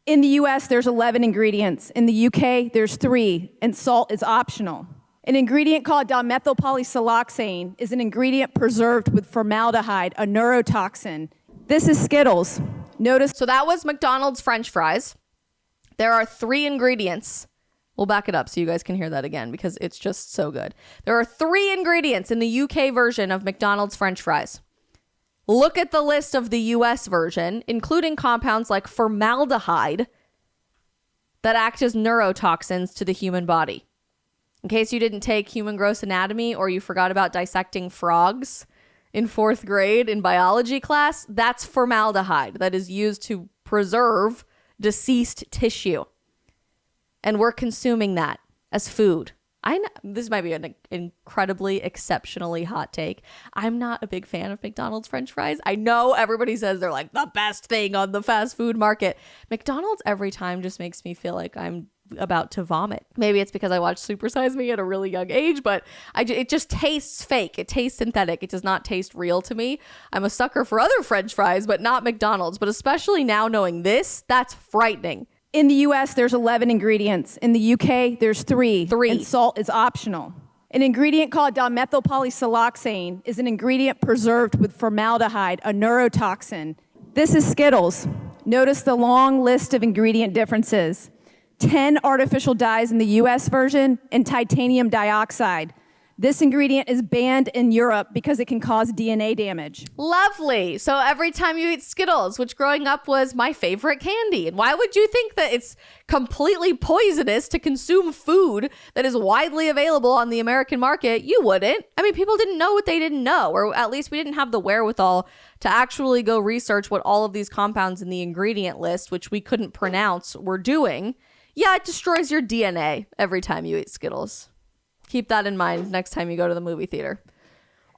In the US, there's 11 ingredients. In the UK, there's 3, and salt is optional. An ingredient called dimethylpolysiloxane is an ingredient preserved with formaldehyde, a neurotoxin. This is Skittles. Notice. So that was McDonald's French fries. There are 3 ingredients. We'll back it up so you guys can hear that again because it's just so good. There are 3 ingredients in the UK version of McDonald's French fries. Look at the list of the US version, including compounds like formaldehyde that act as neurotoxins to the human body. In case you didn't take human gross anatomy or you forgot about dissecting frogs in 4th grade in biology class, that's formaldehyde that is used to preserve deceased tissue. And we're consuming that as food. I know this might be an incredibly, exceptionally hot take. I'm not a big fan of McDonald's French fries. I know everybody says they're like the best thing on the fast food market. McDonald's every time just makes me feel like I'm about to vomit. Maybe it's because I watched Super Size Me at a really young age, but it just tastes fake. It tastes synthetic. It does not taste real to me. I'm a sucker for other French fries, but not McDonald's. But especially now knowing this, that's frightening. In the US, there's 11 ingredients. In the UK, there's 3, and salt is optional. An ingredient called dimethylpolysiloxane is an ingredient preserved with formaldehyde, a neurotoxin. This is Skittles. Notice the long list of ingredient differences. 10 artificial dyes in the US version and titanium dioxide. This ingredient is banned in Europe because it can cause DNA damage. Lovely. So every time you eat Skittles, which growing up was my favorite candy, and why would you think that it's completely poisonous to consume food that is widely available on the American market? You wouldn't. I mean, people didn't know what they didn't know, or at least we didn't have the wherewithal to actually go research what all of these compounds in the ingredient list, which we couldn't pronounce, were doing. Yeah, it destroys your DNA every time you eat Skittles. Keep that in mind next time you go to the movie theater.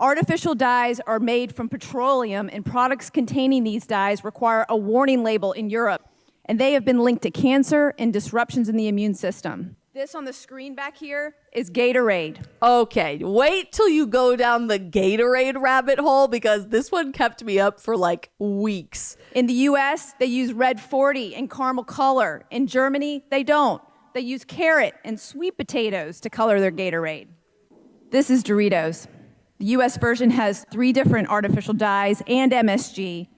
Artificial dyes are made from petroleum, and products containing these dyes require a warning label in Europe, and they have been linked to cancer and disruptions in the immune system. This on the screen back here is Gatorade. Okay, wait till you go down the Gatorade rabbit hole because this one kept me up for like weeks. In the US, they use red 40 and caramel color. In Germany, they don't. They use carrot and sweet potatoes to color their Gatorade. This is Doritos. The US version has 3 different artificial dyes and MSG.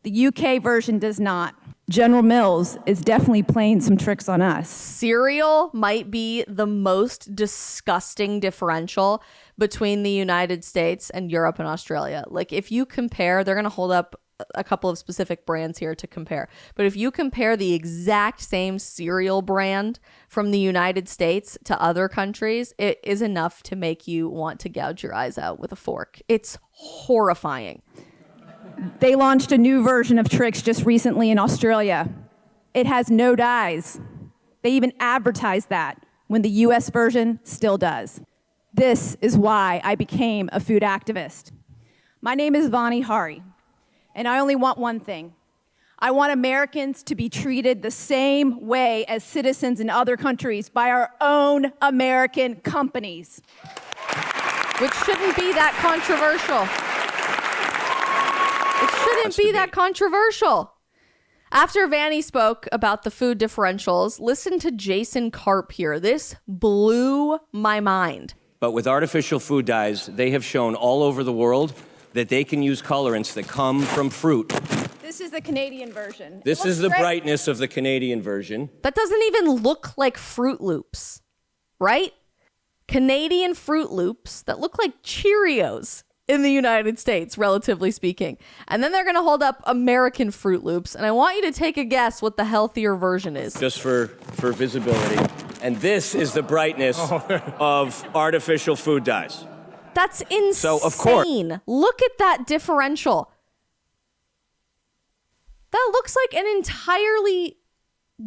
The UK version does not. General Mills is definitely playing some tricks on us. Cereal might be the most disgusting differential between the United States and Europe and Australia. Like if you compare, they're going to hold up a couple of specific brands here to compare. But if you compare the exact same cereal brand from the United States to other countries, it is enough to make you want to gouge your eyes out with a fork. It's horrifying. They launched a new version of Trix just recently in Australia. It has no dyes. They even advertise that when the US version still does. This is why I became a food activist. My name is Vani Hari. And I only want one thing. I want Americans to be treated the same way as citizens in other countries by our own American companies. Which shouldn't be that controversial. It shouldn't be that controversial. After Vanny spoke about the food differentials, listen to Jason Karp here. This blew my mind. But with artificial food dyes, they have shown all over the world that they can use colorants that come from fruit. This is the Canadian version. This is the brightness of the Canadian version. That doesn't even look like Fruit Loops, right? Canadian Fruit Loops that look like Cheerios in the United States, relatively speaking. And then they're going to hold up American Fruit Loops, and I want you to take a guess what the healthier version is. Just for visibility. And this is the brightness of artificial food dyes. That's insane. So, of course. Look at that differential. That looks like an entirely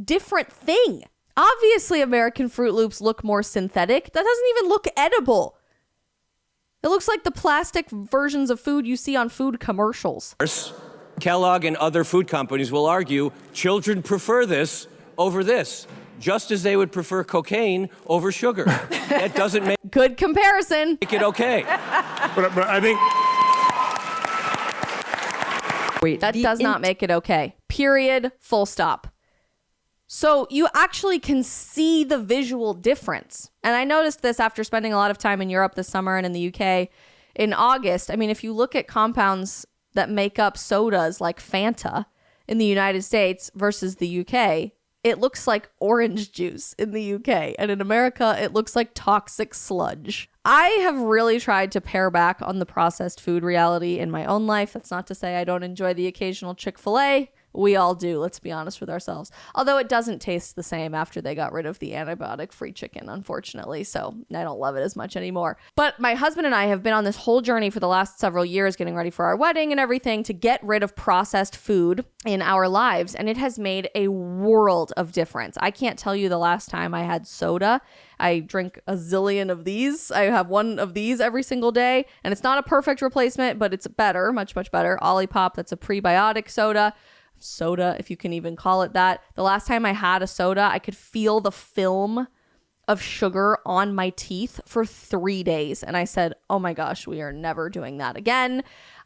different thing. Obviously, American Fruit Loops look more synthetic. That doesn't even look edible. It looks like the plastic versions of food you see on food commercials. Kellogg and other food companies will argue children prefer this over this, just as they would prefer cocaine over sugar. That doesn't make good comparison. Make it okay. But I think that does not make it okay. Period. Full stop. So you actually can see the visual difference. And I noticed this after spending a lot of time in Europe this summer and in the UK in August. I mean, if you look at compounds that make up sodas like Fanta in the United States versus the UK, it looks like orange juice in the UK. And in America, it looks like toxic sludge. I have really tried to pare back on the processed food reality in my own life. That's not to say I don't enjoy the occasional Chick-fil-A. We all do, let's be honest with ourselves. Although it doesn't taste the same after they got rid of the antibiotic-free chicken, unfortunately. So I don't love it as much anymore. But my husband and I have been on this whole journey for the last several years, getting ready for our wedding and everything, to get rid of processed food in our lives. And it has made a world of difference. I can't tell you the last time I had soda. I drink a zillion of these. I have one of these every single day. And it's not a perfect replacement, but it's better, much, much better. Olipop, that's a prebiotic soda, if you can even call it that. The last time I had a soda, I could feel the film of sugar on my teeth for 3 days. And I said, oh my gosh, we are never doing that again.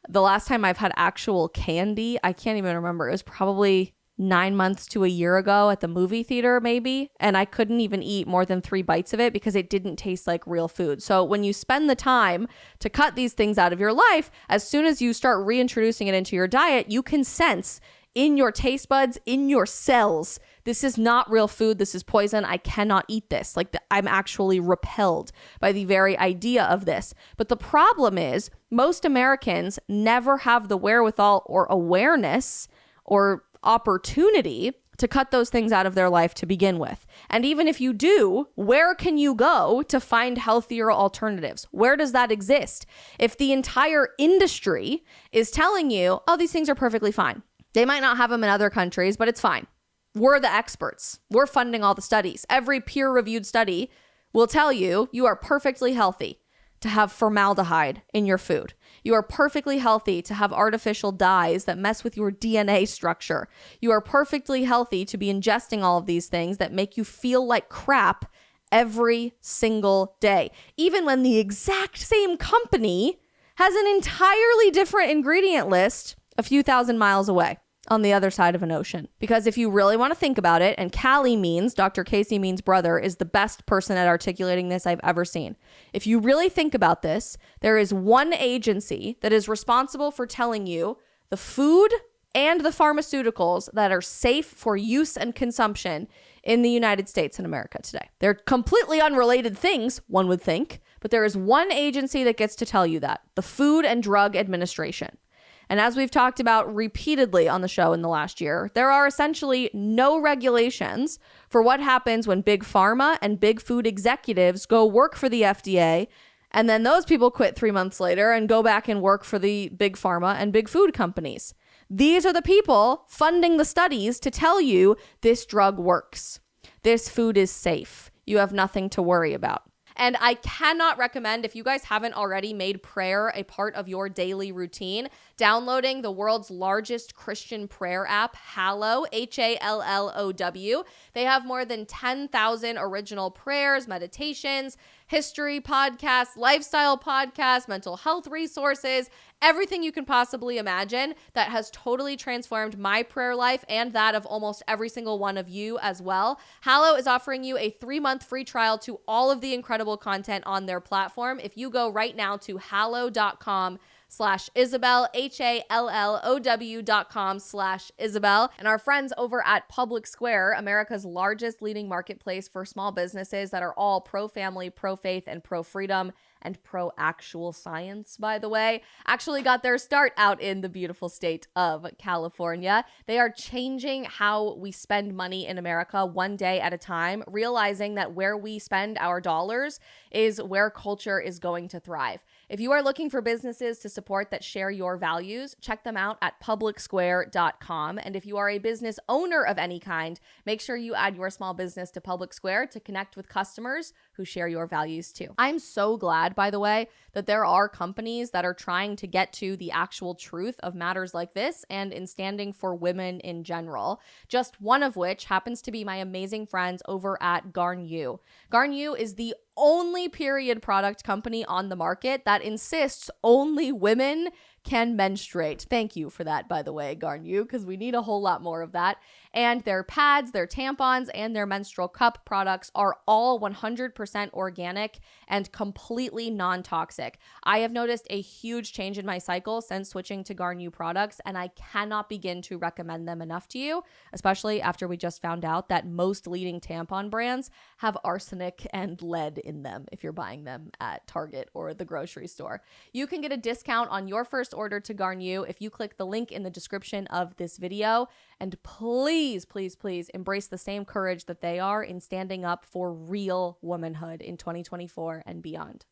The last time I've had actual candy, I can't even remember. It was probably 9 months to a year ago at the movie theater, maybe. And I couldn't even eat more than 3 bites of it because it didn't taste like real food. So when you spend the time to cut these things out of your life, as soon as you start reintroducing it into your diet, you can sense in your taste buds, in your cells, this is not real food. This is poison. I cannot eat this. I'm actually repelled by the very idea of this. But the problem is most Americans never have the wherewithal or awareness or opportunity to cut those things out of their life to begin with. And even if you do, where can you go to find healthier alternatives? Where does that exist? If the entire industry is telling you, oh, these things are perfectly fine. They might not have them in other countries, but it's fine. We're the experts. We're funding all the studies. Every peer-reviewed study will tell you you are perfectly healthy to have formaldehyde in your food. You are perfectly healthy to have artificial dyes that mess with your DNA structure. You are perfectly healthy to be ingesting all of these things that make you feel like crap every single day, even when the exact same company has an entirely different ingredient list a few thousand miles away on the other side of an ocean. Because if you really want to think about it, and Dr. Casey means brother, is the best person at articulating this I've ever seen. If you really think about this, there is one agency that is responsible for telling you the food and the pharmaceuticals that are safe for use and consumption in the United States and America today. They're completely unrelated things, one would think, but there is one agency that gets to tell you that, the Food and Drug Administration. And as we've talked about repeatedly on the show in the last year, there are essentially no regulations for what happens when big pharma and big food executives go work for the FDA, and then those people quit 3 months later and go back and work for the big pharma and big food companies. These are the people funding the studies to tell you this drug works. This food is safe. You have nothing to worry about. And I cannot recommend, if you guys haven't already made prayer a part of your daily routine, downloading the world's largest Christian prayer app, Hallow, Hallow. They have more than 10,000 original prayers, meditations, history podcasts, lifestyle podcasts, mental health resources, everything you can possibly imagine that has totally transformed my prayer life and that of almost every single one of you as well. Hallow is offering you a 3-month free trial to all of the incredible content on their platform. If you go right now to hallow.com/Isabel, HALLOW.com/Isabel. And our friends over at Public Square, America's largest leading marketplace for small businesses that are all pro-family, pro-faith, and pro-freedom, and pro-actual science, by the way, actually got their start out in the beautiful state of California. They are changing how we spend money in America one day at a time, realizing that where we spend our dollars is where culture is going to thrive. If you are looking for businesses to support that share your values, check them out at publicsquare.com. And if you are a business owner of any kind, make sure you add your small business to Public Square to connect with customers who share your values too. I'm so glad, by the way, that there are companies that are trying to get to the actual truth of matters like this and in standing for women in general. Just one of which happens to be my amazing friends over at Garnier. Garnier is the only period product company on the market that insists only women can menstruate. Thank you for that, by the way, Garnier, because we need a whole lot more of that. And their pads, their tampons, and their menstrual cup products are all 100% organic and completely non-toxic. I have noticed a huge change in my cycle since switching to Garnier products, and I cannot begin to recommend them enough to you, especially after we just found out that most leading tampon brands have arsenic and lead in them if you're buying them at Target or the grocery store. You can get a discount on your first order to Garnier if you click the link in the description of this video. And please, please, please embrace the same courage that they are in standing up for real womanhood in 2024 and beyond.